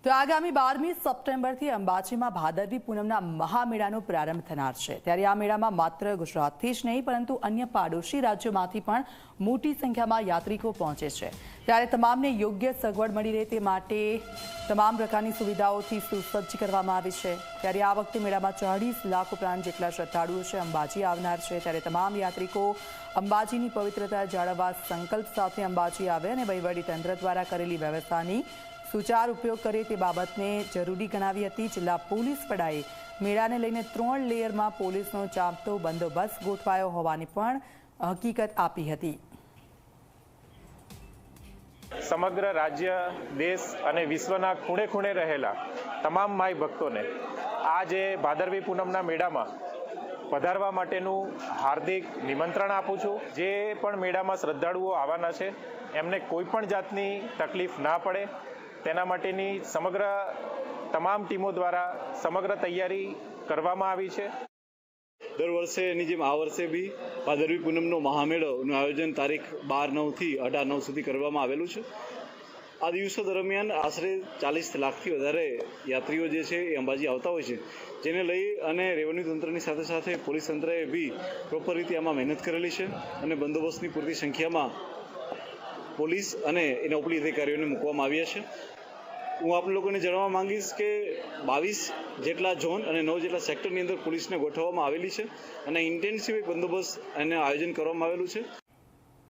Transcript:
તો આગામી 12મી સપ્ટેમ્બરથી અંબાજીમાં ભાદરવી પૂનમના મહામેળાનો પ્રારંભ થનાર છે। ત્યારે આ મેળામાં માત્ર ગુજરાતથી જ નહીં પરંતુ અન્ય પાડોશી રાજ્યોમાંથી પણ મોટી સંખ્યામાં યાત્રિકો પહોંચે છે। ત્યારે તમામને યોગ્ય સગવડ મળી રહે તે માટે તમામ પ્રકારની સુવિધાઓથી સુસજ્જ કરવામાં આવી છે। ત્યારે આ વખતે મેળામાં 40 લાખ ઉપરાંત જેટલા શ્રદ્ધાળુઓ છે અંબાજી આવનાર છે। ત્યારે તમામ યાત્રિકો અંબાજીની પવિત્રતા જાળવવા સંકલ્પ સાથે અંબાજી આવે અને વહીવટીતંત્ર દ્વારા કરેલી વ્યવસ્થાની સુચાર ઉપયોગ કરે તે બાબતને જરૂરી ગણાવી હતી। જિલ્લા પોલીસ વડાએ મેળાને લઈને 3 લેયરમાં પોલીસનો ચાંપતો બંદોબસ્ત ગોઠવાયો હોવાની પણ હકીકત આપી હતી। સમગ્ર રાજ્ય, દેશ અને વિશ્વના ખૂણે ખૂણે રહેલા તમામ માઈ ભક્તોને આજે ભાદરવી પૂનમના મેળામાં પધારવા માટેનું હાર્દિક નિમંત્રણ આપું છું। જે પણ મેળામાં શ્રદ્ધાળુઓ આવવાના છે એમને કોઈ પણ જાતની તકલીફ ના પડે તેના માટેની તમામ ટીમો દ્વારા સમગ્ર તૈયારી કરવામાં આવી છે। દર વર્ષેની જેમ આ વર્ષે બી ભાદરવી પૂનમનો મહામેળોનું આયોજન તારીખ 12/9 થી 18/9 સુધી કરવામાં આવેલું છે। આ દિવસો દરમિયાન આશરે 40 લાખથી વધારે યાત્રીઓ જે છે એ અંબાજી આવતા હોય છે, જેને લઈ અને રેવન્યુ તંત્રની સાથે સાથે પોલીસ તંત્રએ બી પ્રોપર રીતે આમાં મહેનત કરેલી છે અને બંદોબસ્તની પૂરતી સંખ્યામાં પોલીસ અને એના ઉપરી અધિકારીઓને મૂકવામાં આવ્યા છે। હું આપ લોકોને જણાવવા માંગીશ કે 22 જેટલા ઝોન અને 9 જેટલા સેક્ટરની અંદર પોલીસને ગોઠવવામાં આવેલી છે અને ઇન્ટેન્સિવ બંદોબસ્ત અને આયોજન કરવામાં આવેલું છે।